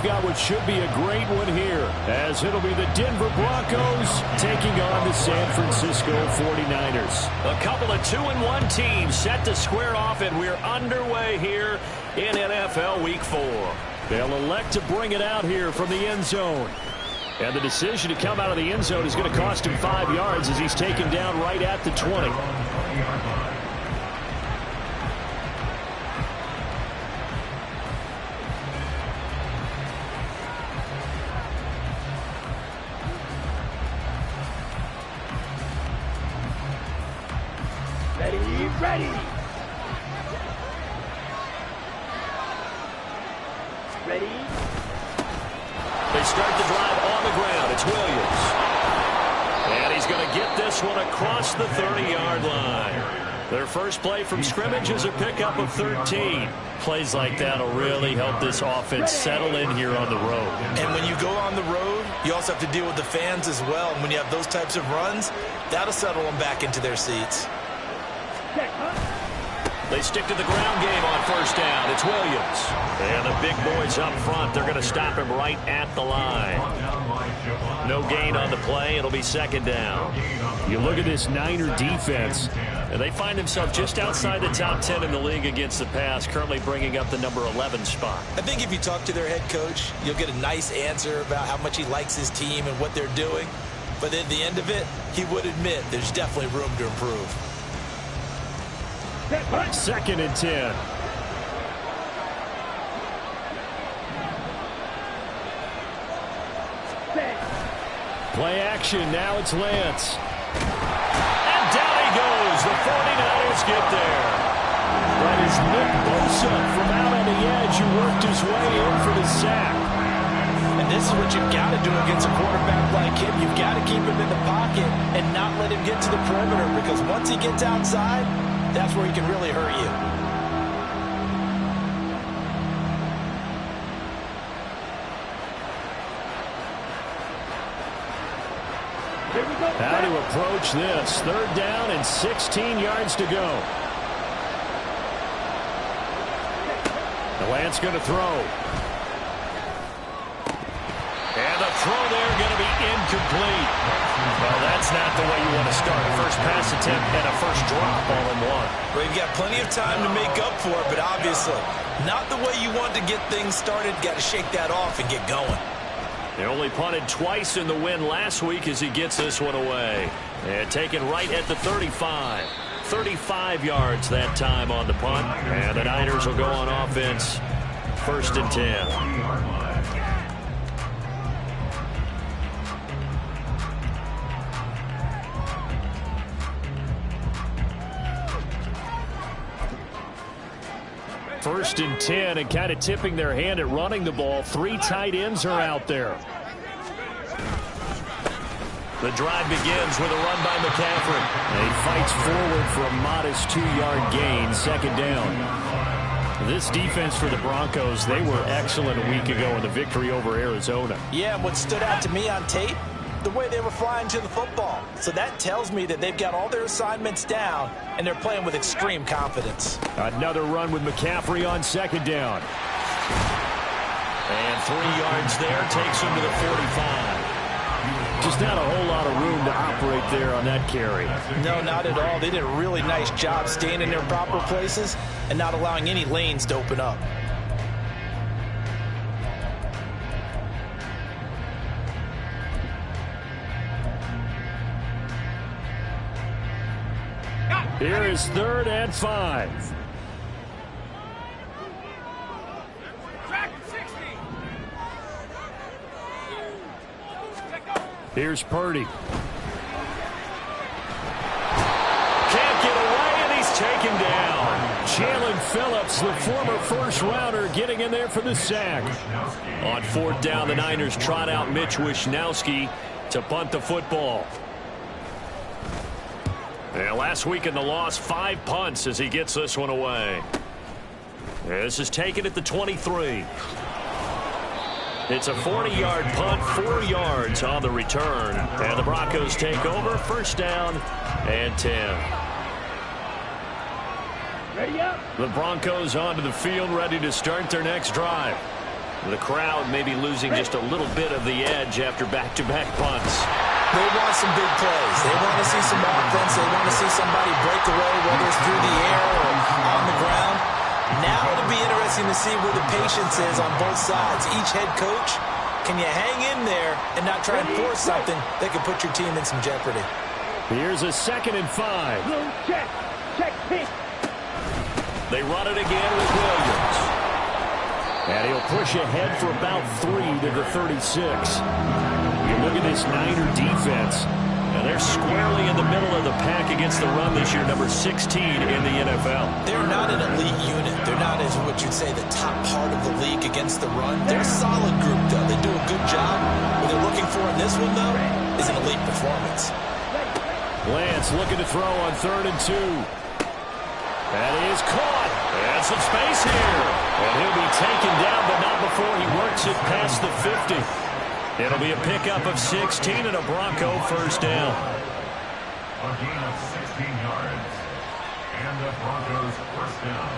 got what should be a great one here, as it'll be the Denver Broncos taking on the San Francisco 49ers. A couple of 2-1 teams set to square off, and we're underway here in NFL Week 4. They'll elect to bring it out here from the end zone. And the decision to come out of the end zone is going to cost him 5 yards as he's taken down right at the 20. Ready. They start the drive on the ground. It's Williams. And he's going to get this one across the 30-yard line. Their first play from scrimmage is a pickup of 13. Plays like that will really help this offense settle in here on the road. And when you go on the road, you also have to deal with the fans as well. And when you have those types of runs, that'll settle them back into their seats. They stick to the ground game on first down. It's Williams. And the big boys up front, they're going to stop him right at the line. No gain on the play. It'll be second down. You look at this Niner defense, and they find themselves just outside the top 10 in the league against the pass, currently bringing up the number 11 spot. I think if you talk to their head coach, you'll get a nice answer about how much he likes his team and what they're doing. But at the end of it, he would admit there's definitely room to improve. 2nd and 10. Play action. Now it's Lance. And down he goes. The 49ers get there. That is Nick Bosa from out on the edge who worked his way in for the sack. And this is what you've got to do against a quarterback like him. You've got to keep him in the pocket and not let him get to the perimeter, because once he gets outside, that's where he can really hurt you. How to approach this. 3rd down and 16 yards to go. The Lance going to throw. And the throw there going to be incomplete. Well, that's not the way you want to start. First pass attempt and a first drop all in one. Well, you've got plenty of time to make up for it, but obviously not the way you want to get things started. Got to shake that off and get going. They only punted twice in the win last week as he gets this one away. And taken right at the 35. 35 yards that time on the punt. And the Niners will go on offense. 1st and 10. First and 10, and kind of tipping their hand at running the ball. 3 tight ends are out there. The drive begins with a run by McCaffrey. He fights forward for a modest 2-yard gain. 2nd down. This defense for the Broncos, they were excellent a week ago in the victory over Arizona. Yeah, and what stood out to me on tape, the way they were flying to the football. So that tells me that they've got all their assignments down, and they're playing with extreme confidence. Another run with McCaffrey on 2nd down. And 3 yards there takes him to the 45. Just not a whole lot of room to operate there on that carry. No, not at all. They did a really nice job staying in their proper places and not allowing any lanes to open up. Here is 3rd and 5. Here's Purdy. Can't get away, and he's taken down. Jalen Phillips, the former first-rounder, getting in there for the sack. On 4th down, the Niners trot out Mitch Wishnowsky to punt the football. Yeah, last week in the loss, 5 punts as he gets this one away. This is taken at the 23. It's a 40-yard punt, 4 yards on the return. And the Broncos take over, 1st down and 10. Ready up. The Broncos onto the field, ready to start their next drive. The crowd may be losing just a little bit of the edge after back-to-back punts. They want some big plays. They want to see some offense. They want to see somebody break away, whether it's through the air or on the ground. Now it'll be interesting to see where the patience is on both sides. Each head coach, can you hang in there and not try and force something that could put your team in some jeopardy? Here's a 2nd and 5. Check. They run it again with Williams. And he'll push ahead for about 3 to the 36. You look at this Niner defense. And they're squarely in the middle of the pack against the run this year, number 16 in the NFL. They're not an elite unit. They're not, as what you'd say, the top part of the league against the run. They're a solid group, though. They do a good job. What they're looking for in this one, though, is an elite performance. Lance looking to throw on 3rd and 2. That is caught. And some space here. And he'll be taken down, but not before he works it past the 50. It'll be a pickup of 16 and a Bronco first down. A gain of 16 yards. And the Broncos first down.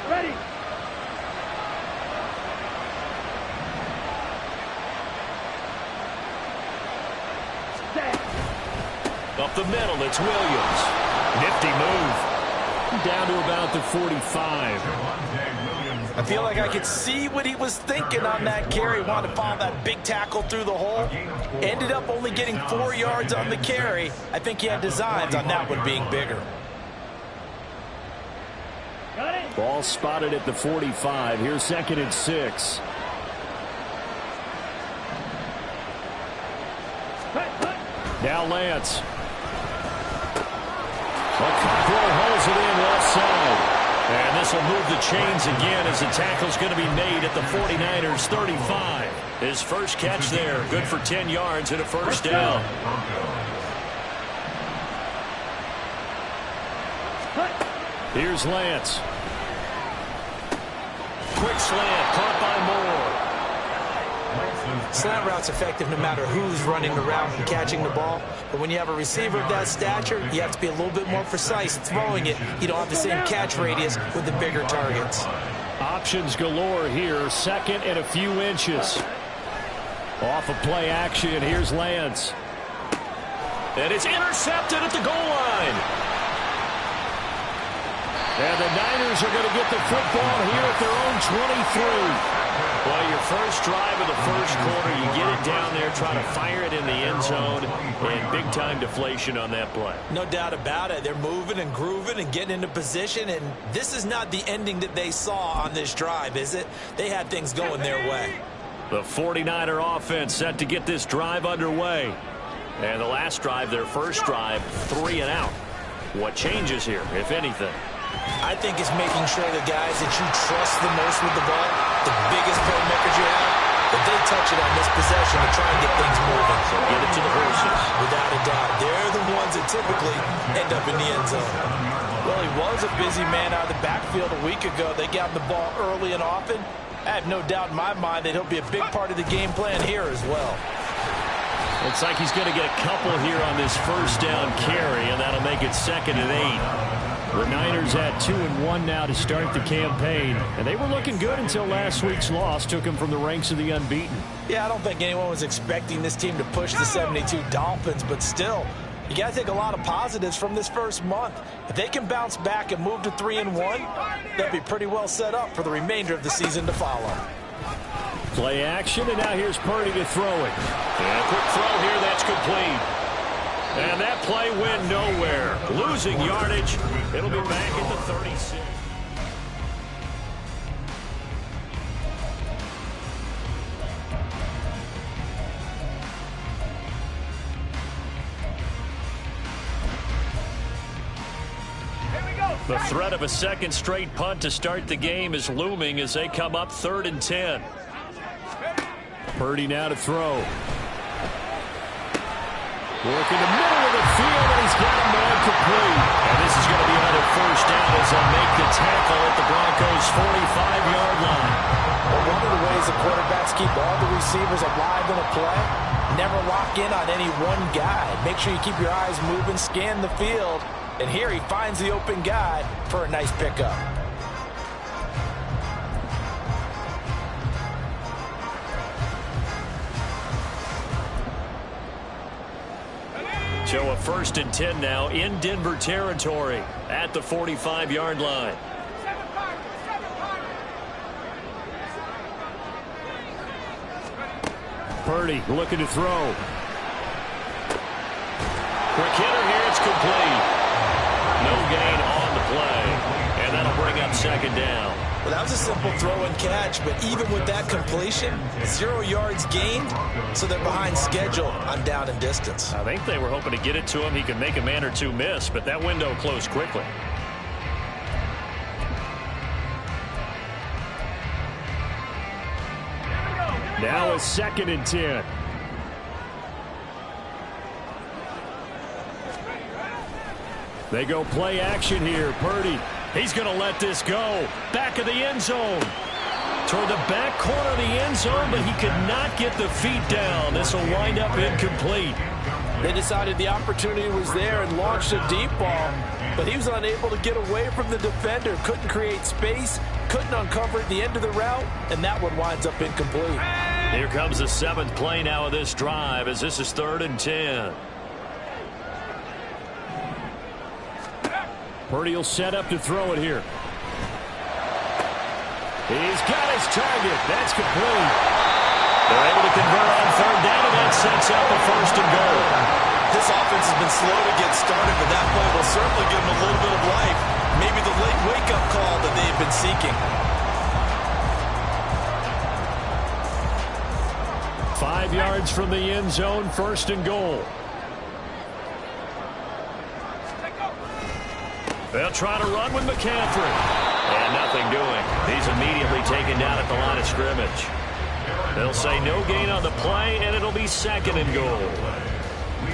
Ready. Up the middle, it's Williams. Nifty move. Down to about the 45. I feel like I could see what he was thinking on that carry. Wanted to follow that big tackle through the hole. Ended up only getting 4 yards on the carry. I think he had designs on that one being bigger. Ball spotted at the 45. Here's 2nd and 6. Now Lance. Cockrell holds it in left side. And this will move the chains again as the tackle's going to be made at the 49ers 35. His first catch there, good for 10 yards and a first down. Here's Lance. Quick slant, caught by Moore. Slant route's effective no matter who's running the route and catching the ball. But when you have a receiver of that stature, you have to be a little bit more precise throwing it. You don't have the same catch radius with the bigger targets. Options galore here. 2nd and a few inches. Off of play action. Here's Lance. And it's intercepted at the goal line. And the Niners are going to get the football here at their own 23. Well, your first drive of the first quarter, you get it down there, try to fire it in the end zone, and big-time deflation on that play. No doubt about it. They're moving and grooving and getting into position, and this is not the ending that they saw on this drive, is it? They had things going their way. The 49er offense set to get this drive underway. And the last drive, their first drive, 3 and out. What changes here, if anything? I think it's making sure the guys that you trust the most with the ball, the biggest playmakers you have, that they touch it on this possession to try and get things moving. So get it to the horses. Without a doubt. They're the ones that typically end up in the end zone. Well, he was a busy man out of the backfield a week ago. They got the ball early and often. I have no doubt in my mind that he'll be a big part of the game plan here as well. Looks like he's going to get a couple here on this first down carry, and that'll make it 2nd and 8. The Niners at 2-1 now to start the campaign. And they were looking good until last week's loss took them from the ranks of the unbeaten. Yeah, I don't think anyone was expecting this team to push the 72 Dolphins, but still, you got to take a lot of positives from this first month. If they can bounce back and move to 3-1, they'll be pretty well set up for the remainder of the season to follow. Play action, and now here's Purdy to throw it. And a quick throw here, that's complete. And that play went nowhere. Losing yardage. It'll be back at the 36. The threat of a second straight punt to start the game is looming as they come up 3rd and 10. Purdy now to throw. Work in the middle of the field, and he's got a man complete. And this is going to be another first down as they'll make the tackle at the Broncos' 45-yard line. Well, one of the ways the quarterbacks keep all the receivers alive in a play, never lock in on any one guy. Make sure you keep your eyes moving, scan the field. And here he finds the open guy for a nice pickup. So a 1st and 10 now in Denver territory at the 45-yard line. Purdy looking to throw. Quick hitter here, it's complete. No gain on the play, and that'll bring up 2nd down. Well, that was a simple throw and catch, but even with that completion, 0 yards gained, so they're behind schedule on down and distance. I think they were hoping to get it to him. He could make a man or two miss, but that window closed quickly. Now a 2nd and 10. They go play action here. Purdy. He's going to let this go. Back of the end zone. Toward the back corner of the end zone, but he could not get the feet down. This will wind up incomplete. They decided the opportunity was there and launched a deep ball, but he was unable to get away from the defender. Couldn't create space, couldn't uncover the end of the route, and that one winds up incomplete. Here comes the 7th play now of this drive as this is 3rd and 10. Purdy will set up to throw it here. He's got his target. That's complete. They're able to convert on 3rd down, and that sets up a 1st and goal. This offense has been slow to get started, but that play will certainly give them a little bit of life. Maybe the late wake-up call that they've been seeking. 5 yards from the end zone, 1st and goal. They'll try to run with McCaffrey. And nothing doing. He's immediately taken down at the line of scrimmage. They'll say no gain on the play, and it'll be 2nd and goal.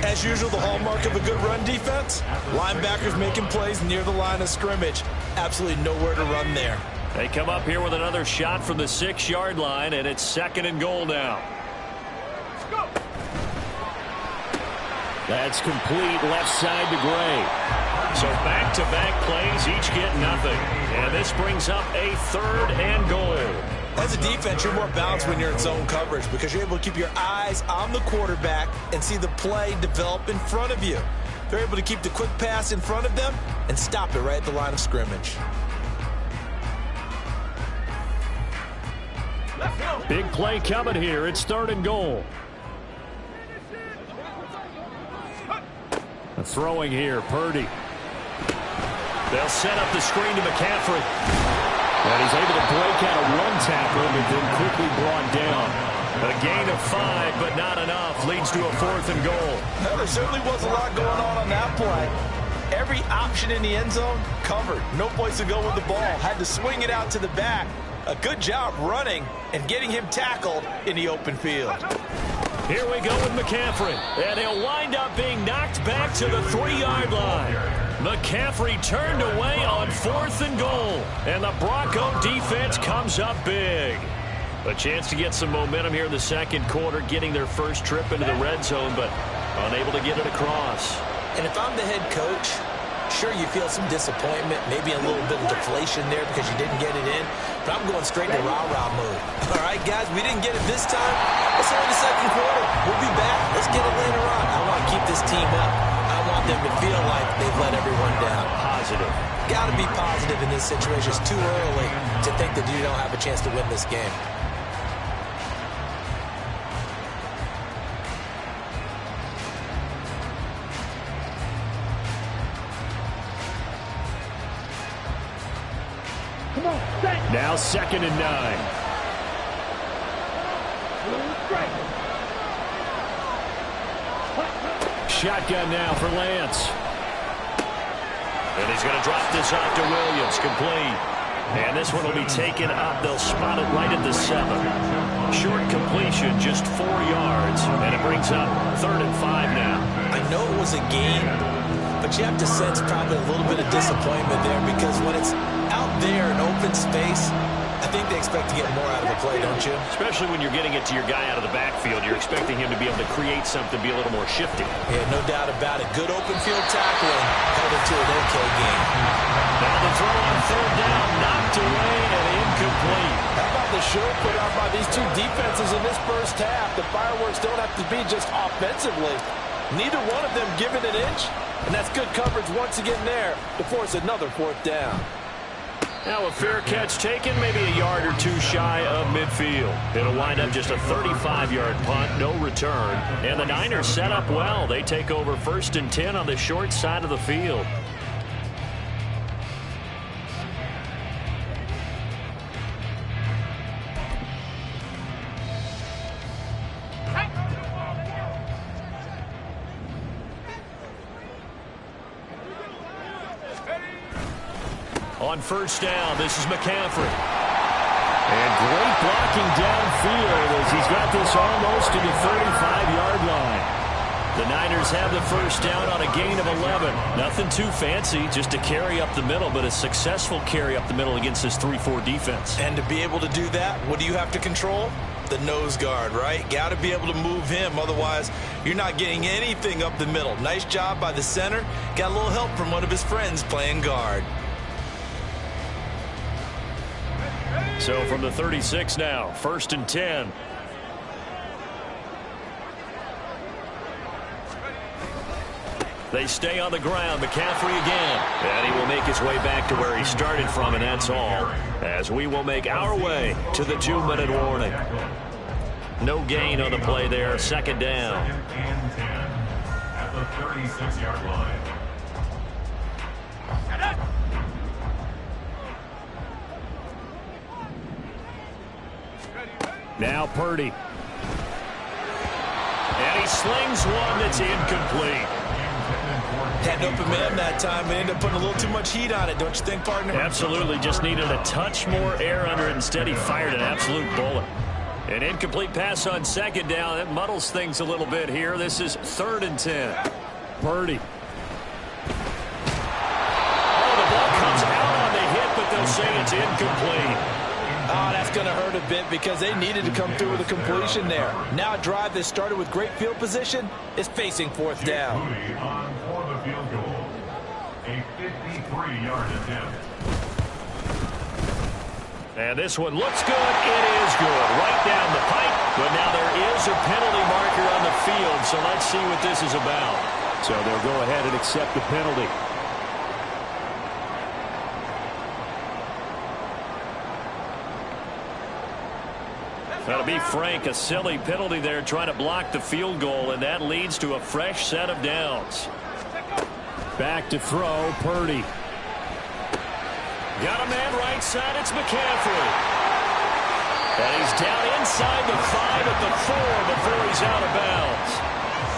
As usual, the hallmark of a good run defense, linebackers making plays near the line of scrimmage. Absolutely nowhere to run there. They come up here with another shot from the 6-yard line, and it's 2nd and goal now. That's complete left side to Gray. So back-to-back plays, each get nothing. And this brings up a 3rd and goal. As a defense, you're more balanced when you're in zone coverage because you're able to keep your eyes on the quarterback and see the play develop in front of you. They're able to keep the quick pass in front of them and stop it right at the line of scrimmage. Big play coming here. It's 3rd and goal. Throwing here, Purdy. They'll set up the screen to McCaffrey. And he's able to break out a run tackle, but then quickly brought down. A gain of 5, but not enough. Leads to a 4th and goal. Well, there certainly was a lot going on that play. Every option in the end zone covered. No place to go with the ball. Had to swing it out to the back. A good job running and getting him tackled in the open field. Here we go with McCaffrey. And he'll wind up being knocked back to the 3-yard line. McCaffrey turned away on 4th and goal. And the Bronco defense comes up big. A chance to get some momentum here in the 2nd quarter, getting their first trip into the red zone, but unable to get it across. And if I'm the head coach, sure, you feel some disappointment, maybe a little bit of deflation there because you didn't get it in, but I'm going straight to rah-rah mode. All right, guys, we didn't get it this time. Let's go to the 2nd quarter. We'll be back. Let's get it later on. I want to keep this team up. I want them to feel like they've let everyone down. Positive. Got to be positive in this situation. It's too early to think that you don't have a chance to win this game. Now 2nd and 9. Shotgun now for Lance. And he's going to drop this off to Williams, complete. And this one will be taken up. They'll spot it right at the 7. Short completion, just 4 yards. And it brings up 3rd and 5 now. I know it was a gain, but you have to sense probably a little bit of disappointment there because when it's out there in open space, I think they expect to get more out of the play, don't you? Especially when you're getting it to your guy out of the backfield. You're expecting him to be able to create something, be a little more shifty. Yeah, no doubt about it. Good open field tackling held it to an okay game. Now the throw on 3rd down, knocked away and incomplete. How about the show put out by these two defenses in this first half? The fireworks don't have to be just offensively. Neither one of them given an inch, and that's good coverage once again there to force another 4th down. Now a fair catch taken, maybe a yard or two shy of midfield. It'll wind up just a 35-yard punt, no return. And the Niners set up well. They take over 1st and 10 on the short side of the field. On 1st down, this is McCaffrey. And great blocking downfield as he's got this almost to the 35-yard line. The Niners have the 1st down on a gain of 11. Nothing too fancy, just a carry up the middle, but a successful carry up the middle against this 3-4 defense. And to be able to do that, what do you have to control? The nose guard, right? Got to be able to move him. Otherwise, you're not getting anything up the middle. Nice job by the center. Got a little help from one of his friends playing guard. So from the 36 now, 1st and 10. They stay on the ground. McCaffrey again. And he will make his way back to where he started from, and that's all. As we will make our way to the 2-minute warning. No gain on the play there. 2nd down. 2nd and 10 at the 36-yard line. Now Purdy. And he slings one that's incomplete. Had an open man that time, but ended up putting a little too much heat on it, don't you think, partner? Absolutely. Just needed a touch more air under it. Instead, he fired an absolute bullet. An incomplete pass on 2nd down. That muddles things a little bit here. This is 3rd and 10. Purdy. Oh, the ball comes out on the hit, but they'll say it's incomplete. Oh, that's going to hurt a bit because they needed to come through with a completion there. Now a drive that started with great field position is facing 4th down. On for the field goal. A 53-yard attempt. And this one looks good. It is good. Right down the pipe. But now there is a penalty marker on the field, so let's see what this is about. So they'll go ahead and accept the penalty. Now, to be frank, a silly penalty there trying to block the field goal, and that leads to a fresh set of downs. Back to throw, Purdy. Got a man right side, it's McCaffrey. And he's down inside the 5 at the 4 before he's out of bounds.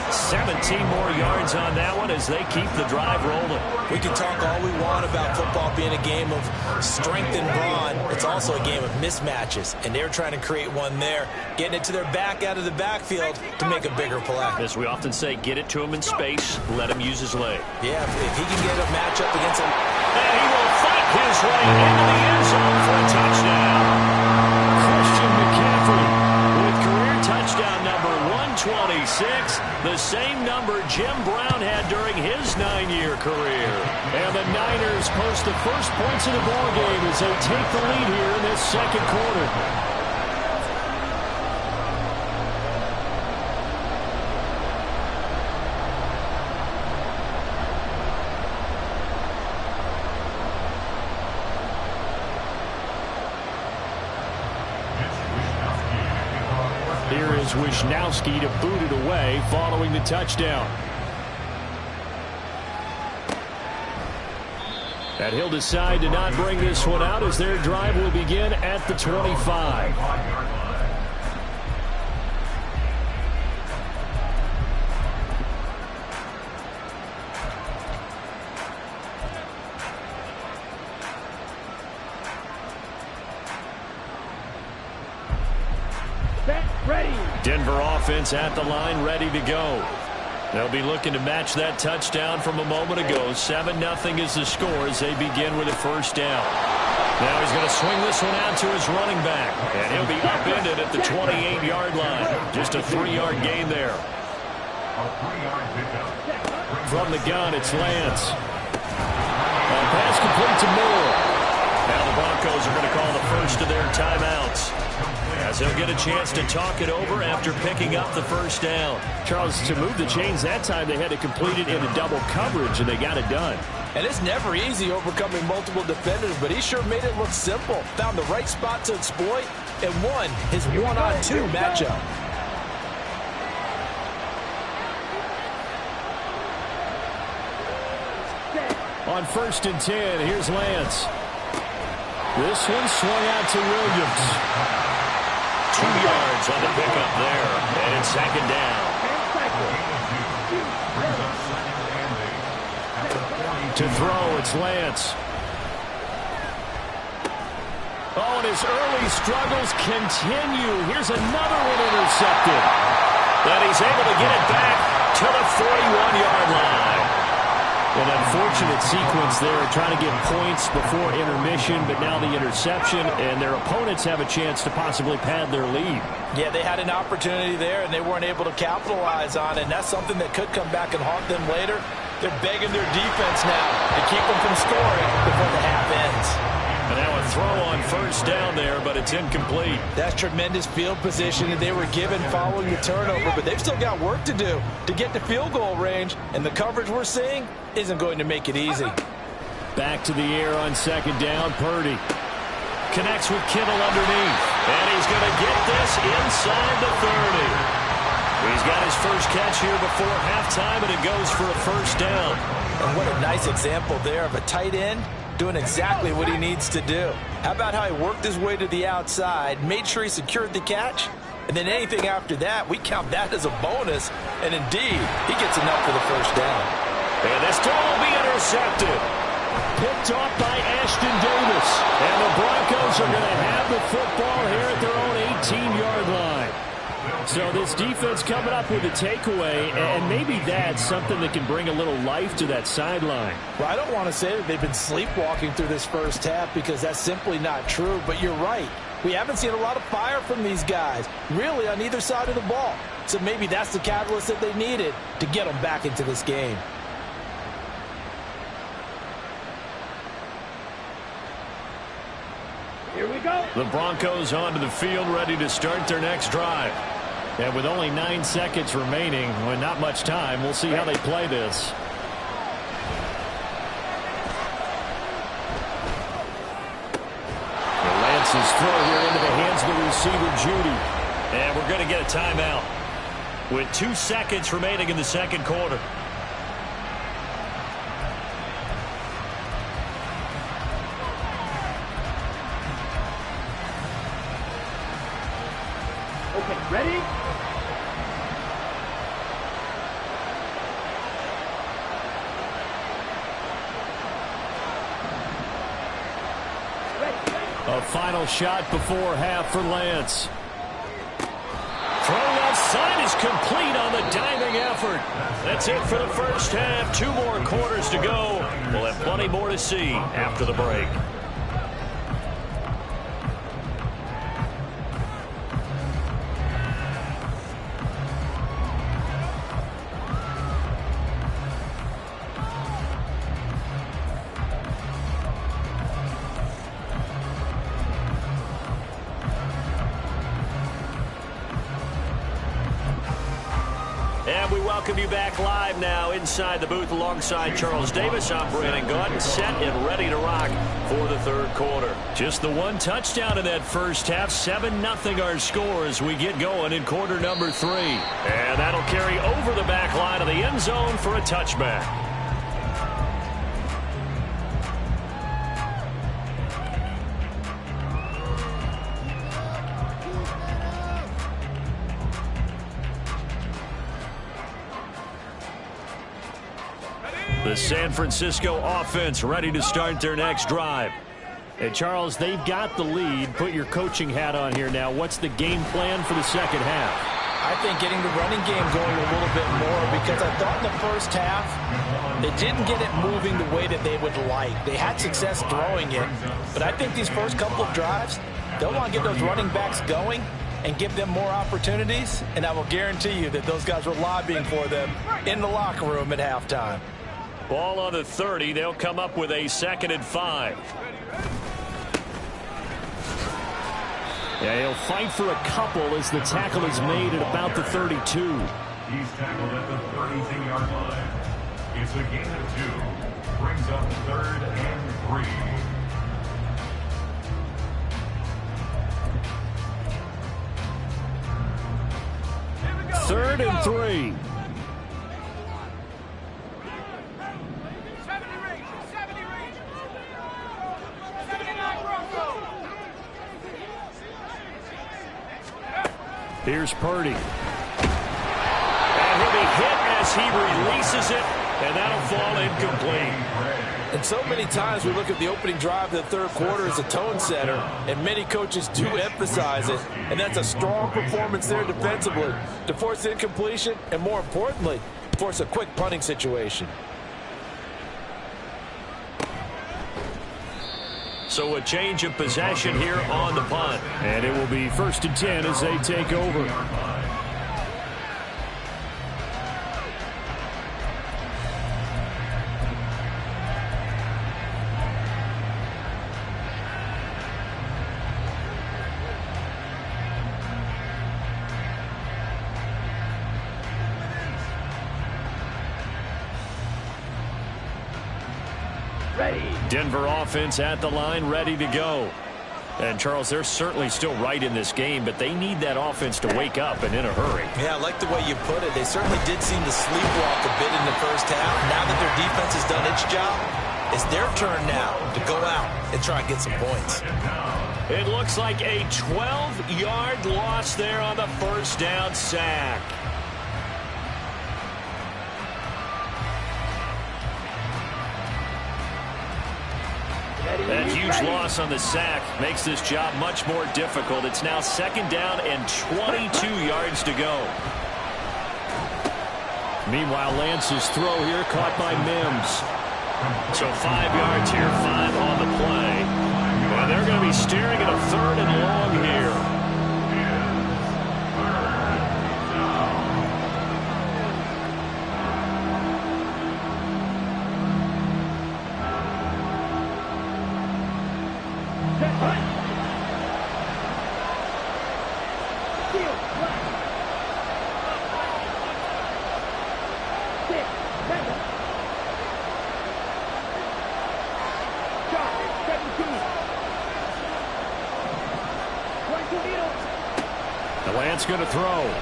17 more yards on that one as they keep the drive rolling. We can talk all we want about football being a game of strength and brawn. It's also a game of mismatches, and they're trying to create one there, getting it to their back out of the backfield to make a bigger play. As we often say, get it to him in space, let him use his leg. Yeah, if he can get a matchup against him. And he will fight his way into the end zone for a touchdown. Christian McCaffrey with career touchdown number 126, the same number Jim Brown had during his 9-year career. And the Niners post the first points of the ball game as they take the lead here in this 2nd quarter. Here is Wisnowski to boot it away following the touchdown. And he'll decide to not bring this one out as their drive will begin at the 25. Ready. Denver offense at the line, ready to go. They'll be looking to match that touchdown from a moment ago. 7-0 is the score as they begin with a 1st down. Now he's going to swing this one out to his running back. And he'll be upended at the 28-yard line. Just a 3-yard gain there. From the gun, it's Lance. Pass complete to Moore. Now the Broncos are going to call the first of their timeouts. as he'll get a chance to talk it over after picking up the first down. Charles, to move the chains that time, they had to complete it in a double coverage, and they got it done. And it's never easy overcoming multiple defenders, but he sure made it look simple. Found the right spot to exploit and won his one-on-two matchup. On 1st and 10, here's Lance. This one swung out to Williams. 2 yards on the pickup there, and it's 2nd down. To throw, it's Lance. Oh, and his early struggles continue. Here's another one intercepted. And he's able to get it back to the 41-yard line. An unfortunate sequence there, trying to get points before intermission, but now the interception, and their opponents have a chance to possibly pad their lead. Yeah, they had an opportunity there, and they weren't able to capitalize on it, and that's something that could come back and haunt them later. They're begging their defense now to keep them from scoring before the half ends. And now a throw on 1st down there, but it's incomplete. That's tremendous field position that they were given following the turnover, but they've still got work to do to get to field goal range, and the coverage we're seeing isn't going to make it easy. Back to the air on 2nd down, Purdy. Connects with Kittle underneath, and he's going to get this inside the 30. He's got his first catch here before halftime, and it goes for a 1st down. And what a nice example there of a tight end doing exactly what he needs to do. How about how he worked his way to the outside, made sure he secured the catch, and then anything after that, we count that as a bonus, and indeed, he gets enough for the 1st down. And this throw will be intercepted. Picked off by Ashton Davis. And the Broncos are going to have the football here at their own 18-yard line. So this defense coming up with a takeaway, and maybe that's something that can bring a little life to that sideline. Well, I don't want to say that they've been sleepwalking through this first half because that's simply not true, but you're right. We haven't seen a lot of fire from these guys, really on either side of the ball. So maybe that's the catalyst that they needed to get them back into this game. Here we go. The Broncos onto the field, ready to start their next drive. And with only 9 seconds remaining, well, not much time, we'll see how they play this. Lance's throw here into the hands of the receiver, Judy. And we're going to get a timeout with 2 seconds remaining in the 2nd quarter. Okay, ready? A final shot before half for Lance. Throw left side is complete on the diving effort. That's it for the first half. 2 more quarters to go. We'll have plenty more to see after the break. And we welcome you back live now inside the booth alongside Charles Davis. I'm Brandon Gaudin, set and ready to rock for the 3rd quarter. Just the 1 touchdown in that first half. 7-0 our score as we get going in quarter number 3. And that'll carry over the back line of the end zone for a touchback. The San Francisco offense ready to start their next drive. And Charles, they've got the lead. Put your coaching hat on here now. What's the game plan for the 2nd half? I think getting the running game going a little bit more because I thought in the first half they didn't get it moving the way that they would like. They had success throwing it, but I think these first couple of drives, they'll want to get those running backs going and give them more opportunities, and I will guarantee you that those guys were lobbying for them in the locker room at halftime. Ball on the 30. They'll come up with a 2nd and 5. Yeah, he'll fight for a couple as the tackle is made at about the 32. He's tackled at the 32-yard line. It's a gain of 2. Brings up 3rd and 3. Third and 3. Here's Purdy. And he'll be hit as he releases it, and that'll fall incomplete. And so many times we look at the opening drive of the third quarter as a tone setter, and many coaches do emphasize it, and that's a strong performance there defensively to force incompletion and, more importantly, force a quick punting situation. So a change of possession here on the punt. And it will be 1st and 10 as they take over. Denver offense at the line, ready to go. And, Charles, they're certainly still right in this game, but they need that offense to wake up and in a hurry. Yeah, I like the way you put it. They certainly did seem to sleepwalk a bit in the first half. Now that their defense has done its job, it's their turn now to go out and try and get some points. It looks like a 12-yard loss there on the first down sack. That huge loss on the sack makes this job much more difficult. It's now 2nd down and 22 yards to go. Meanwhile, Lance's throw here caught by Mims. So 5 yards here, 5 on the play. And they're going to be staring at a 3rd and long here. Lance going to throw. And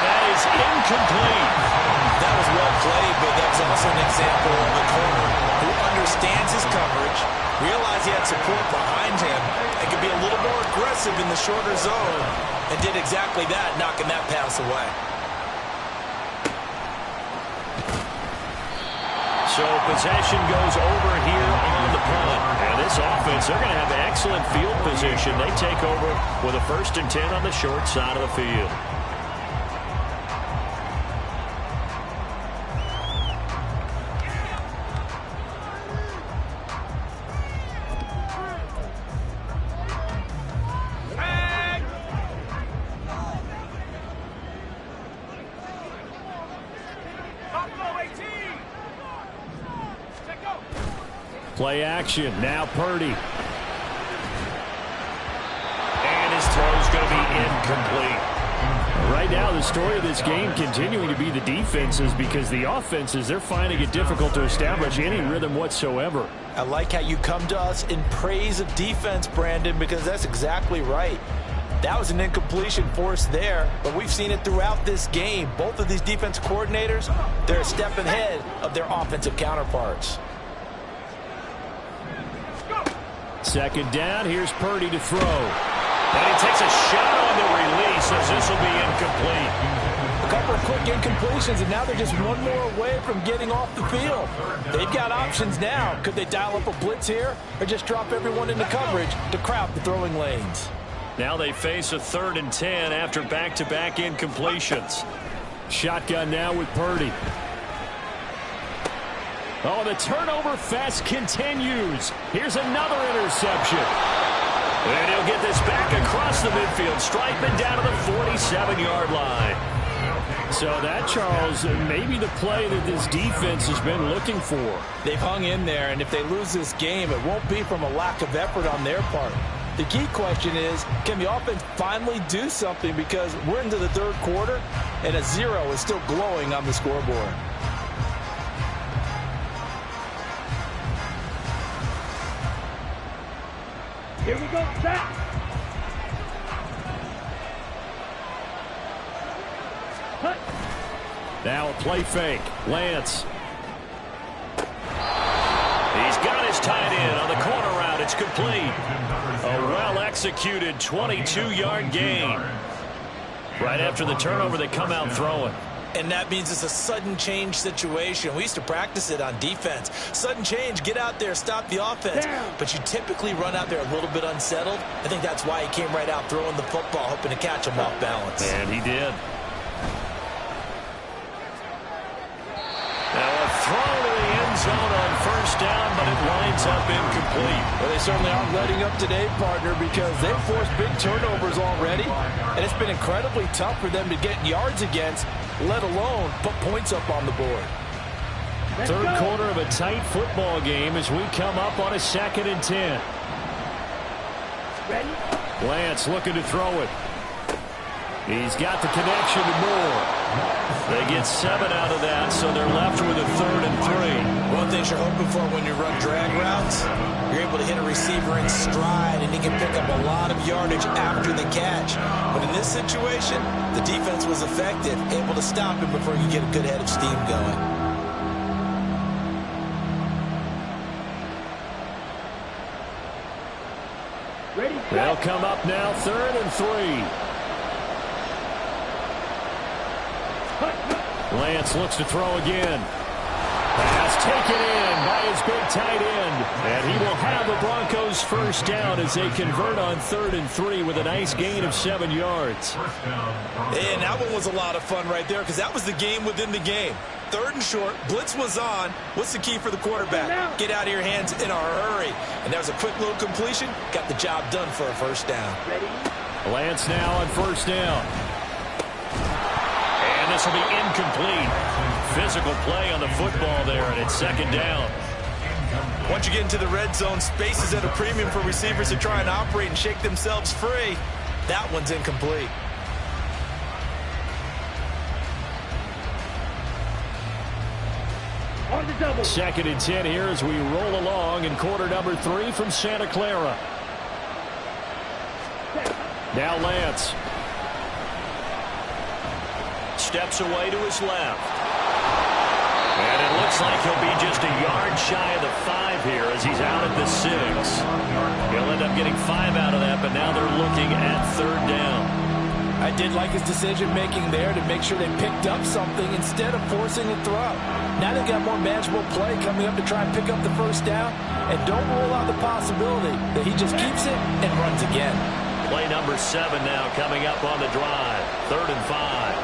that is incomplete. That was well played, but that's also an example of a corner who understands his coverage, realized he had support behind him, and could be a little more aggressive in the shorter zone, and did exactly that, knocking that pass away. So possession goes over here on the punt. And this offense, they're going to have excellent field position. They take over with a 1st and 10 on the short side of the field. Play action. Now Purdy. And his throw's going to be incomplete. Right now, the story of this game continuing to be the defenses, because the offenses, they're finding it difficult to establish any rhythm whatsoever. I like how you come to us in praise of defense, Brandon, because that's exactly right. That was an incompletion forced there, but we've seen it throughout this game. Both of these defense coordinators, they're a step ahead of their offensive counterparts. 2nd down. Here's Purdy to throw. And he takes a shot on the release as this will be incomplete. A couple of quick incompletions, and now they're just one more away from getting off the field. They've got options now. Could they dial up a blitz here or just drop everyone into coverage to crowd the throwing lanes? Now they face a 3rd and 10 after back-to-back incompletions. Shotgun now with Purdy. Oh, the turnover fest continues. Here's another interception. And he'll get this back across the midfield stripe and down to the 47-yard line. So that, Charles, may be the play that this defense has been looking for. They've hung in there, and if they lose this game, it won't be from a lack of effort on their part. The key question is, can the offense finally do something, because we're into the third quarter, and a 0 is still glowing on the scoreboard. Here we go. Set. Cut. Now a play fake. Lance. He's got his tight end on the corner route. It's complete. A well-executed 22-yard gain. Right after the turnover, they come out throwing. And that means it's a sudden change situation. We used to practice it on defense. Sudden change, get out there, stop the offense. But you typically run out there a little bit unsettled. I think that's why he came right out throwing the football, hoping to catch him off balance. And he did. Now a throw to the end zone on first down, but it winds up incomplete. Well, they certainly aren't letting up today, partner, because they've forced big turnovers already, and it's been incredibly tough for them to get yards against, let alone put points up on the board. Third quarter of a tight football game as we come up on a 2nd and 10. Ready? Lance looking to throw it. He's got the connection to Moore. They get 7 out of that, so they're left with a 3rd and 3. One thing you're hoping for when you run drag routes, you're able to hit a receiver in stride, and he can pick up a lot of yardage after the catch. But in this situation, the defense was effective, able to stop him before you get a good head of steam going. Ready? They'll come up now 3rd and 3. Lance looks to throw again. Pass taken in by his big tight end. And he will have the Broncos first down as they convert on 3rd and 3 with a nice gain of 7 yards. And that one was a lot of fun right there, because that was the game within the game. 3rd and short, blitz was on. What's the key for the quarterback? Get out of your hands in a hurry. And that was a quick little completion. Got the job done for a first down. Ready? Lance now on first down. This will be incomplete. Physical play on the football there, and it's 2nd down. Once you get into the red zone, space is at a premium for receivers to try and operate and shake themselves free. That one's incomplete. On the double. 2nd and 10 here as we roll along in quarter number 3 from Santa Clara. Now Lance. Steps away to his left. And it looks like he'll be just a yard shy of the 5 here as he's out at the 6. He'll end up getting 5 out of that, but now they're looking at 3rd down. I did like his decision-making there to make sure they picked up something instead of forcing the throw. Now they've got more manageable play coming up to try and pick up the first down, and don't rule out the possibility that he just keeps it and runs again. Play number 7 now coming up on the drive. 3rd and 5.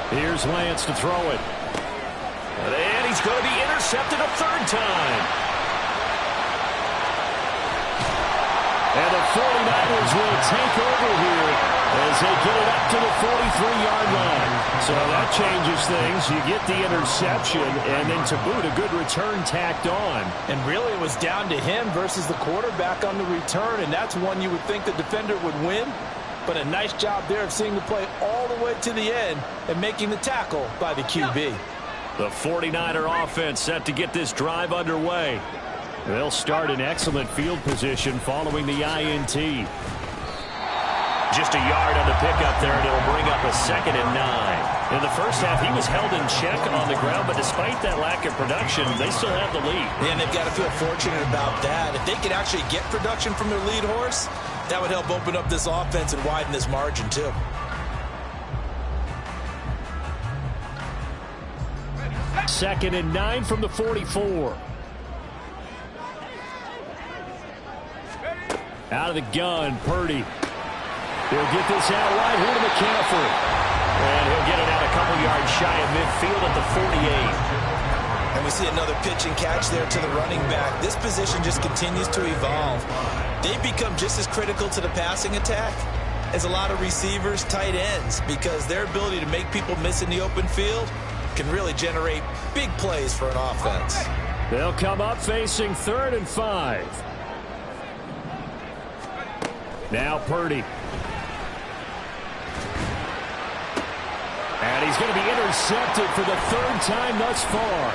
Here's Lance to throw it. And he's going to be intercepted a 3rd time. And the 49ers will take over here as they get it up to the 43-yard line. So that changes things. You get the interception, and then to boot, a good return tacked on. And really it was down to him versus the quarterback on the return, and that's one you would think the defender would win. But a nice job there of seeing the play all the way to the end and making the tackle by the QB. The 49er offense set to get this drive underway. They'll start in excellent field position following the INT. Just a yard on the pickup there, and it'll bring up a 2nd and 9. In the first half, he was held in check on the ground, but despite that lack of production, they still have the lead. And they've got to feel fortunate about that. If they could actually get production from their lead horse, that would help open up this offense and widen this margin, too. Second and 9 from the 44. Out of the gun, Purdy. He'll get this out wide here to McCaffrey. And he'll get it out a couple yards shy of midfield at the 48. And we see another pitch and catch there to the running back. This position just continues to evolve. They've become just as critical to the passing attack is a lot of receivers, tight ends, because their ability to make people miss in the open field can really generate big plays for an offense. They'll come up facing 3rd and 5. Now Purdy. And he's going to be intercepted for the 3rd time thus far.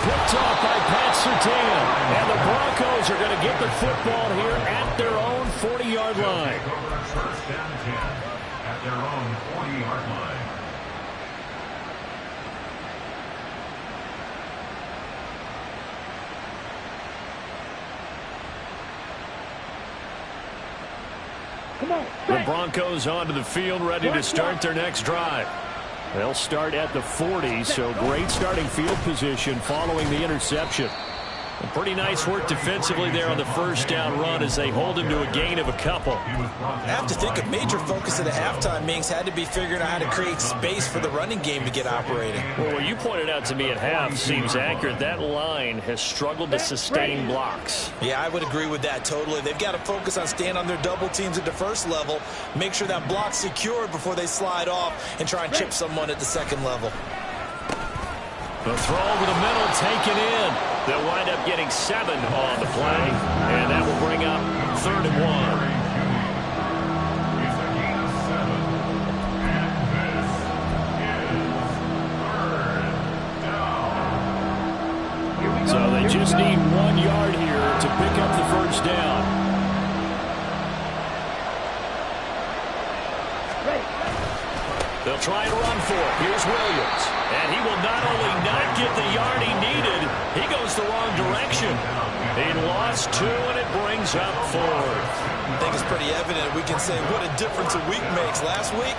Picked off by Pat Surtain. And the Broncos are going to get the football here at their own 40-yard line. First down 10 at their own 40-yard line. The Broncos onto the field, ready to start their next drive. They'll start at the 40, so great starting field position following the interception. And pretty nice work defensively there on the first down run as they hold him to a gain of a couple. I have to think a major focus of the halftime meetings had to be figuring out how to create space for the running game to get operating. Well, what you pointed out to me at half seems accurate. That line has struggled to sustain blocks. Yeah, I would agree with that totally. They've got to focus on staying on their double teams at the first level, make sure that block's secured before they slide off and try and chip someone at the second level. The throw over the middle taken in. They'll wind up getting 7 on the play, and that will bring up 3rd and 1. It's a gain of 7, and this is 3rd down. So they just need 1 yard here to pick up the first down. They'll try and run for it. Here's Williams. And he will not only not get the yard he needed, he goes the wrong direction. He lost 2, and it brings up 4th. I think it's pretty evident we can say what a difference a week makes. Last week,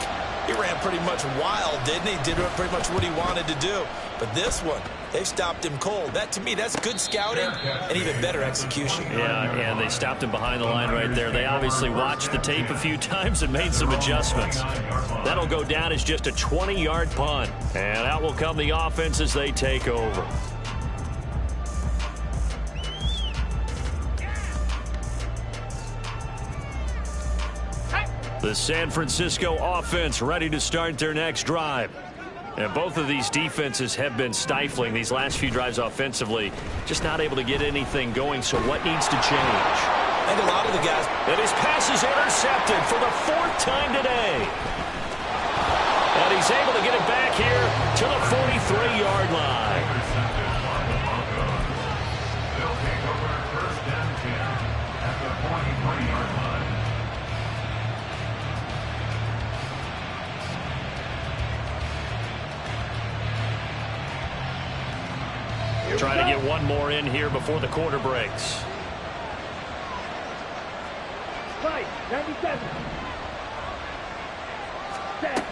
he ran pretty much wild, didn't he? Did pretty much what he wanted to do. But this one, they stopped him cold. That, to me, that's good scouting and even better execution. Yeah, and they stopped him behind the line right there. They obviously watched the tape a few times and made some adjustments. That'll go down as just a 20-yard punt. And out will come the offense as they take over. The San Francisco offense ready to start their next drive. And both of these defenses have been stifling these last few drives offensively. Just not able to get anything going, so what needs to change? I think a lot of the guys... And his pass is intercepted for the 4th time today. And he's able to get it back here to the 43-yard line. They'll take over first down 10 at the 43-yard line. Trying to get one more in here before the quarter breaks. Right, 97. Set.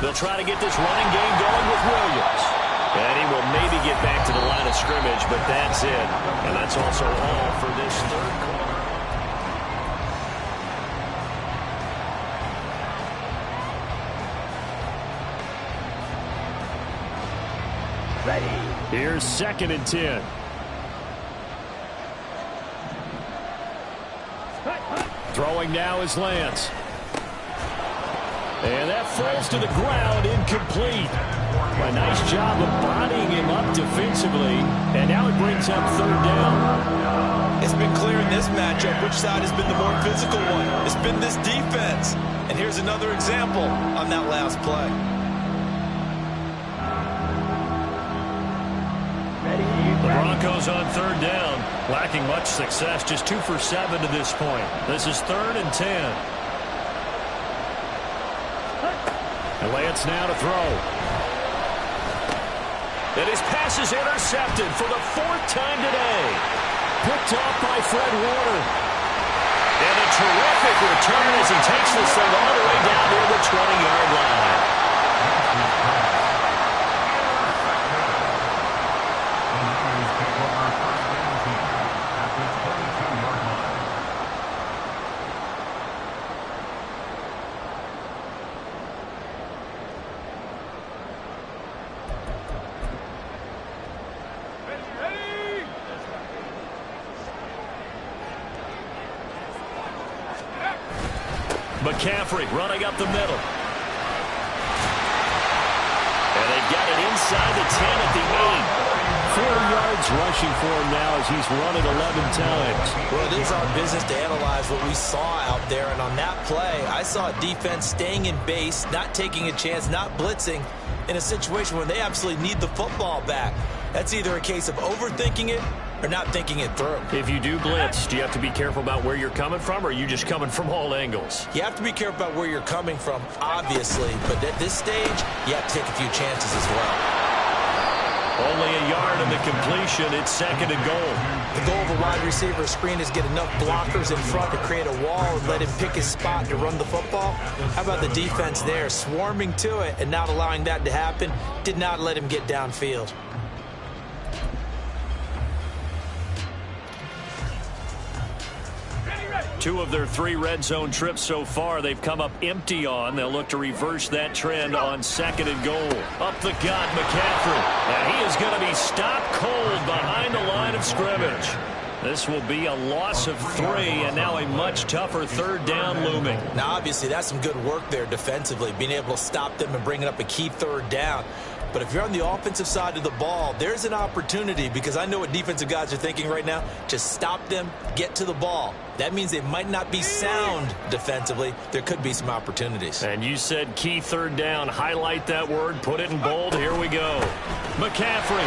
They'll try to get this running game going with Williams. And he will maybe get back to the line of scrimmage, but that's it. And that's also all for this 3rd quarter. Ready. Here's 2nd and 10. Throwing now is Lance. And that falls to the ground, incomplete. A nice job of bodying him up defensively. And now it brings up 3rd down. It's been clear in this matchup which side has been the more physical one. It's been this defense. And here's another example on that last play. The Broncos on 3rd down, lacking much success, just 2 for 7 to this point. This is 3rd and 10. And Lance now to throw. And his pass is intercepted for the 4th time today. Picked off by Fred Warner. And a terrific return as he takes this thing all the way down near the 20-yard line. McCaffrey running up the middle. And they've got it inside the 10 at the 8. 4 yards rushing for him now as he's run it 11 times. Well, it is our business to analyze what we saw out there. And on that play, I saw a defense staying in base, not taking a chance, not blitzing in a situation where they absolutely need the football back. That's either a case of overthinking it or not thinking it through. If you do blitz, do you have to be careful about where you're coming from, or are you just coming from all angles? You have to be careful about where you're coming from, obviously. But at this stage, you have to take a few chances as well. Only a yard in the completion. It's 2nd and goal. The goal of a wide receiver screen is get enough blockers in front to create a wall and let him pick his spot to run the football. How about the defense there, swarming to it and not allowing that to happen? Did not let him get downfield. Two of their 3 red zone trips so far, they've come up empty on. They'll look to reverse that trend on 2nd and goal. Up the gut, McCaffrey. And he is going to be stopped cold behind the line of scrimmage. This will be a loss of 3, and now a much tougher 3rd down looming. Now, obviously, that's some good work there defensively, being able to stop them and bringing up a key 3rd down. But if you're on the offensive side of the ball, there's an opportunity, because I know what defensive guys are thinking right now. Just stop them, get to the ball. That means they might not be sound defensively. There could be some opportunities. And you said key 3rd down. Highlight that word, put it in bold. Here we go. McCaffrey.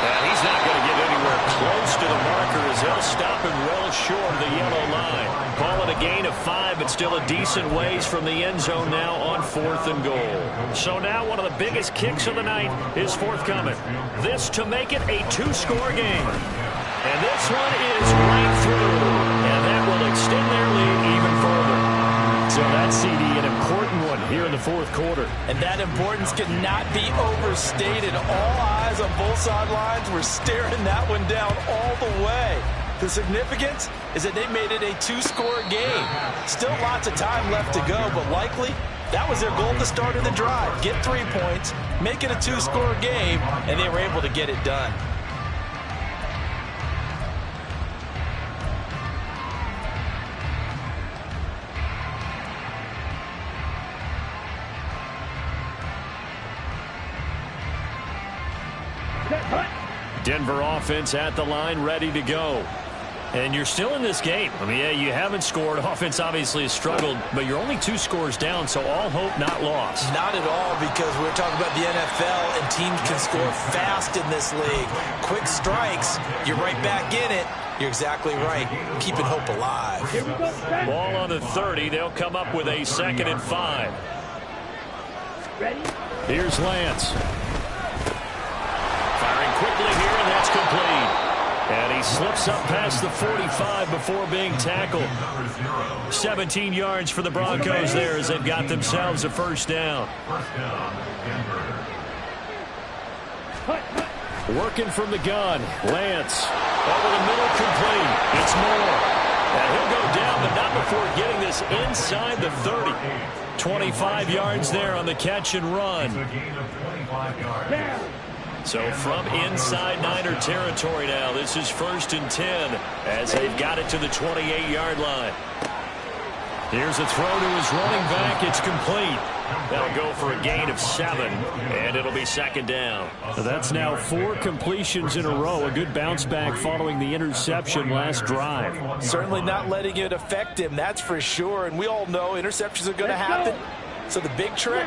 And he's not going to get anywhere close to the marker as they'll stop him well short of the yellow line. Call it a gain of 5, but still a decent ways from the end zone now on 4th and goal. So now one of the biggest kicks of the night is forthcoming. This to make it a 2-score game. And this one is right through. And that will extend their lead even further. So that's, CD, an important one here in the 4th quarter. And that importance cannot be overstated. All eyes on both sidelines were staring that one down all the way. The significance is that they made it a 2-score game. Still lots of time left to go, but likely that was their goal at the start of the drive. Get 3 points, make it a 2-score game, and they were able to get it done. Denver offense at the line, ready to go. And you're still in this game. I mean, yeah, you haven't scored. Offense obviously has struggled, but you're only 2 scores down, so all hope not lost. Not at all, because we're talking about the NFL, and teams can score fast in this league. Quick strikes, you're right back in it. You're exactly right. Keeping hope alive. Ball on the 30. They'll come up with a 2nd and 5. Ready? Here's Lance. Firing quickly here, and that's complete. And he slips up past the 45 before being tackled. 17 yards for the Broncos there as they've got themselves a 1st down. Working from the gun, Lance. Over the middle, complete. It's Moore. And he'll go down, but not before getting this inside the 30. 25 yards there on the catch and run. So from inside Niner territory now, this is 1st and 10 as they've got it to the 28-yard line. Here's a throw to his running back. It's complete. That'll go for a gain of 7, and it'll be 2nd down. So that's now 4 completions in a row. A good bounce back following the interception last drive. Certainly not letting it affect him, that's for sure. And we all know interceptions are going to happen. So the big trick,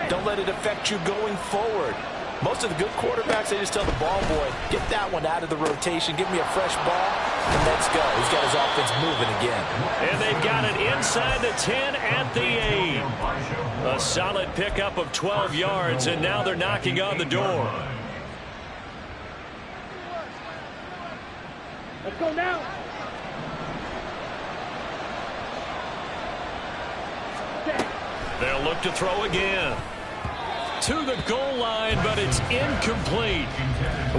don't let it affect you going forward. Most of the good quarterbacks, they just tell the ball boy, get that one out of the rotation, give me a fresh ball, and let's go. He's got his offense moving again. And they've got it inside the 10 at the 8. A solid pickup of 12 yards, and now they're knocking on the door. Let's go now. They'll look to throw again. To the goal line, but it's incomplete.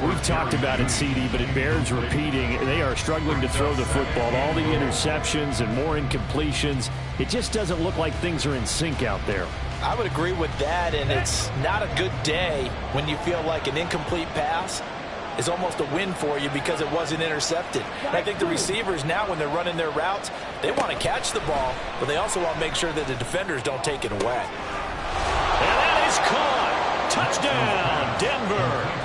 We've talked about it, CD, but it bears repeating. They are struggling to throw the football. All the interceptions and more incompletions. It just doesn't look like things are in sync out there. I would agree with that, and it's not a good day when you feel like an incomplete pass is almost a win for you because it wasn't intercepted. And I think the receivers now, when they're running their routes, they want to catch the ball, but they also want to make sure that the defenders don't take it away. And that is caught. Touchdown, Denver.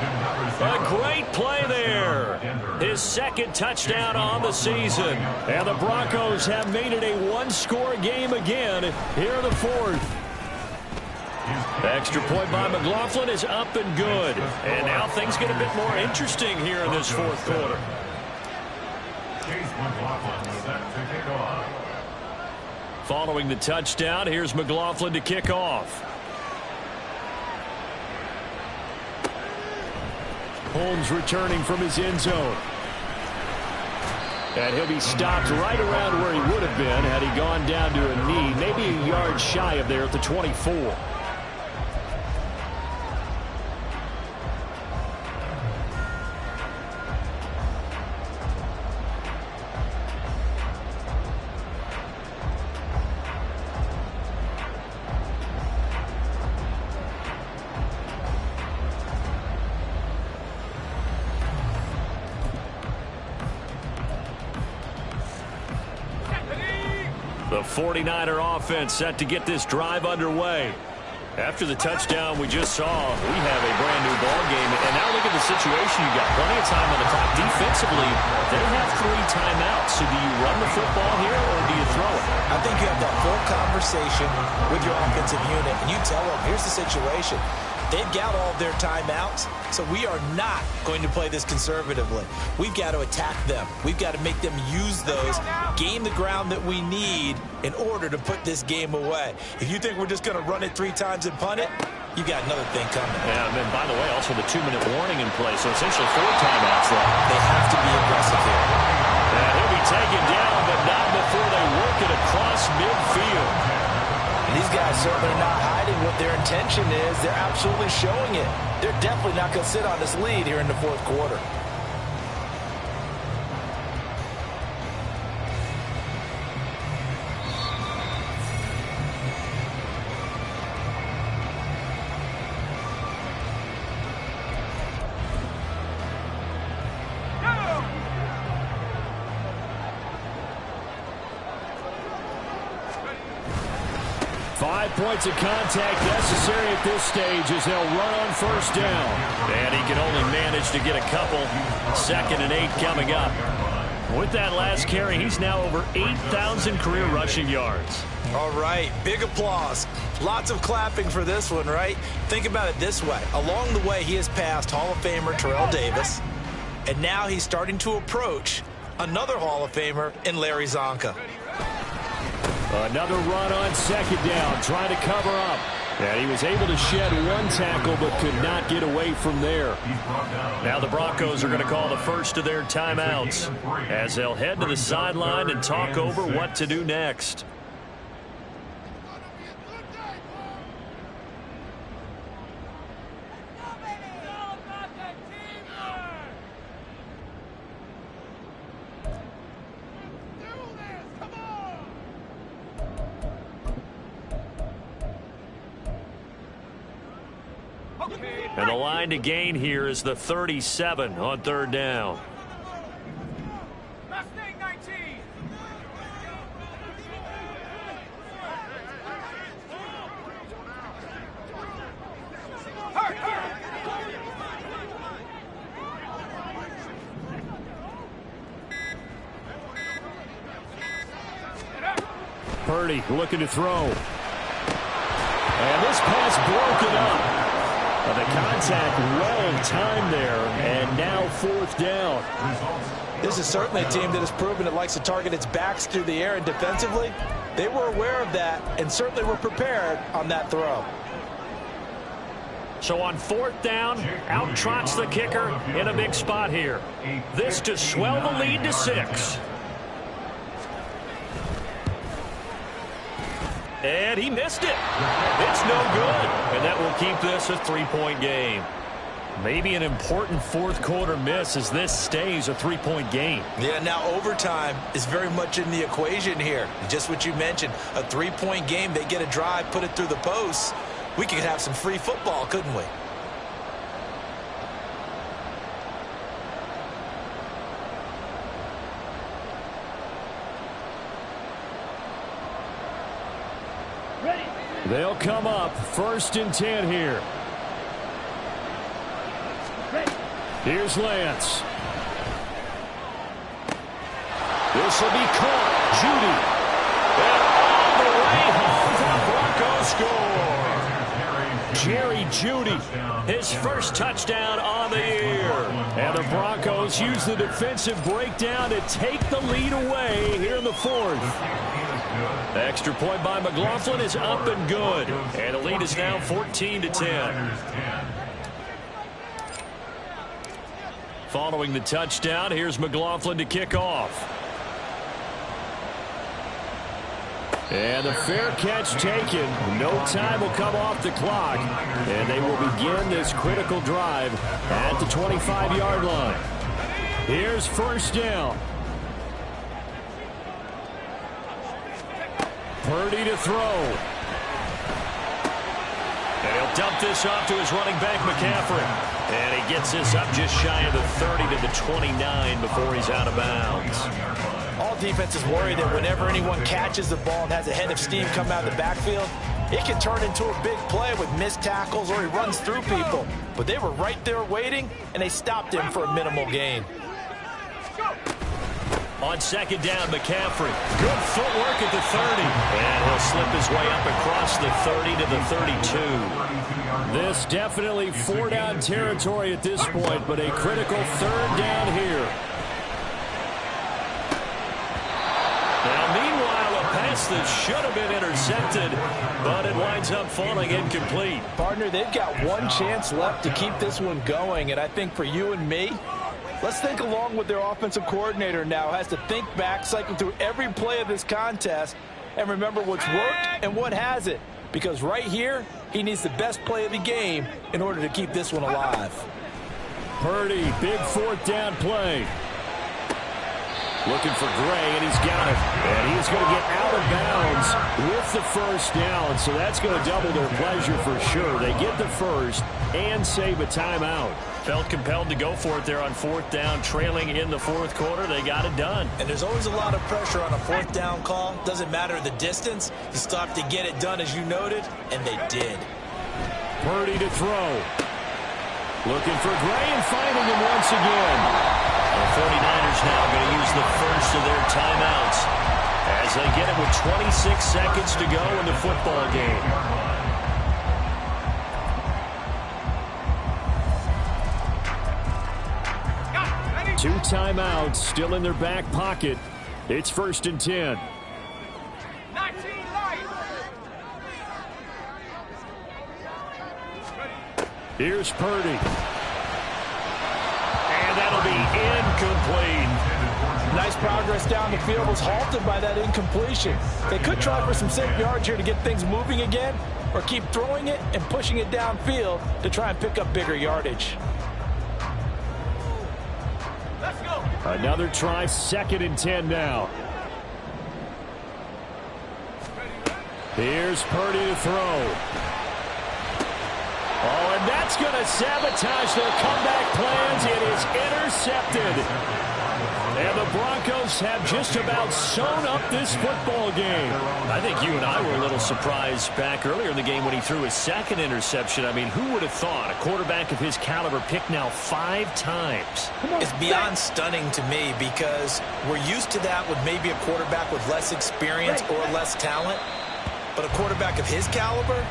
A great play there. His second touchdown on the season. And the Broncos have made it a one-score game again here in the fourth. Extra point by McLaughlin is up and good. And now things get a bit more interesting here in this fourth quarter. Chase McLaughlin set to kick off. Following the touchdown, here's McLaughlin to kick off. Holmes returning from his end zone. And he'll be stopped right around where he would have been had he gone down to a knee, maybe a yard shy of there at the 24. The 49er offense set to get this drive underway. After the touchdown we just saw, we have a brand new ball game. And now look at the situation. You got plenty of time on the clock. Defensively, they have 3 timeouts. So do you run the football here or do you throw it? I think you have that full conversation with your offensive unit, and you tell them, here's the situation. They've got all of their timeouts, so we are not going to play this conservatively. We've got to attack them. We've got to make them use those, gain the ground that we need in order to put this game away. If you think we're just going to run it 3 times and punt it, you got another thing coming. Yeah, and then, by the way, also the 2-minute warning in place, so essentially 4 timeouts left. They have to be aggressive here. And he'll be taken down, but not before they work it across midfield. And these guys certainly are not hiding what their intention is. They're absolutely showing it. They're definitely not going to sit on this lead here in the fourth quarter. 5 points of contact necessary at this stage as they'll run on first down. And he can only manage to get a couple. 2nd and 8 coming up. With that last carry, he's now over 8,000 career rushing yards. All right, big applause. Lots of clapping for this one, right? Think about it this way. Along the way, he has passed Hall of Famer Terrell Davis, and now he's starting to approach another Hall of Famer in Larry Zonka. Another run on 2nd down, trying to cover up. And he was able to shed 1 tackle but could not get away from there. Now the Broncos are going to call the first of their timeouts as they'll head to the sideline and talk over what to do next. And the line to gain here is the 37 on 3rd down. Mustang 19. Purdy looking to throw. And this pass broken up. The contact well timed there, and now 4th down. This is certainly a team that has proven it likes to target its backs through the air, and defensively, they were aware of that and certainly were prepared on that throw. So on 4th down, out trots the kicker in a big spot here. This to swell the lead to 6. And he missed it. It's no good. And that will keep this a 3-point game. Maybe an important 4th quarter miss as this stays a 3-point game. Yeah, now overtime is very much in the equation here. Just what you mentioned, a 3-point game. They get a drive, put it through the posts. We could have some free football, couldn't we? Ready. They'll come up 1st and 10 here. Ready. Here's Lance. This will be caught. Judy. And all the way home for a Bronco score. Jerry Judy, his first touchdown on the year. And the Broncos use the defensive breakdown to take the lead away here in the 4th. Extra point by McLaughlin is up and good. And the lead is now 14-10. Following the touchdown, here's McLaughlin to kick off. And the fair catch taken. No time will come off the clock. And they will begin this critical drive at the 25-yard line. Here's 1st down. Purdy to throw. And he'll dump this off to his running back, McCaffrey. And he gets this up just shy of the 30 to the 29 before he's out of bounds. All defenses worry that whenever anyone catches the ball and has a head of steam come out of the backfield, it can turn into a big play with missed tackles or he runs through people. But they were right there waiting, and they stopped him for a minimal gain. On 2nd down, McCaffrey. Good footwork at the 30. And he'll slip his way up across the 30 to the 32. This definitely 4-down territory at this point, but a critical 3rd down here. Now, meanwhile, a pass that should have been intercepted, but it winds up falling incomplete. Partner, they've got one chance left to keep this one going, and I think for you and me, let's think along with their offensive coordinator now. Has to think back, cycle through every play of this contest, and remember what's worked and what hasn't. Because right here, he needs the best play of the game in order to keep this one alive. Purdy, big 4th down play. Looking for Gray, and he's got it. And he's going to get out of bounds with the 1st down, so that's going to double their pleasure for sure. They get the 1st and save a timeout. Felt compelled to go for it there on 4th down, trailing in the 4th quarter. They got it done. And there's always a lot of pressure on a 4th down call. Doesn't matter the distance. You stop to get it done, as you noted, and they did. Purdy to throw. Looking for Gray and finding him once again. The 49ers now going to use the first of their timeouts as they get it with 26 seconds to go in the football game. Two timeouts still in their back pocket. It's 1st and 10. Here's Purdy. And that'll be incomplete. Nice progress down the field was halted by that incompletion. They could try for some safe yards here to get things moving again, or keep throwing it and pushing it downfield to try and pick up bigger yardage. Let's go. Another try, 2nd and 10 now. Here's Purdy to throw. Oh, and that's going to sabotage their comeback plans. It is intercepted. And the Broncos have just about sewn up this football game. I think you and I were a little surprised back earlier in the game when he threw his 2nd interception. I mean, who would have thought a quarterback of his caliber picked now 5 times? It's beyond stunning to me because we're used to that with maybe a quarterback with less experience or less talent. But a quarterback of his caliber,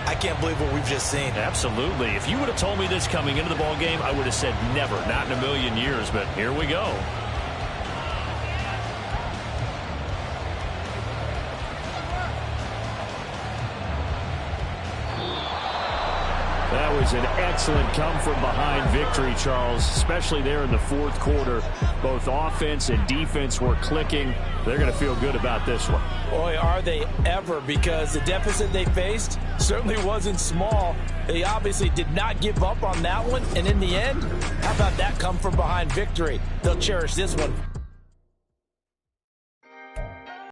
I can't believe what we've just seen. Absolutely. If you would have told me this coming into the ball game, I would have said never, not in a million years. But here we go. That was an excellent come-from-behind victory, Charles, especially there in the 4th quarter. Both offense and defense were clicking. They're going to feel good about this one. Boy, are they ever, because the deficit they faced certainly wasn't small. They obviously did not give up on that one, and in the end, how about that come-from-behind victory? They'll cherish this one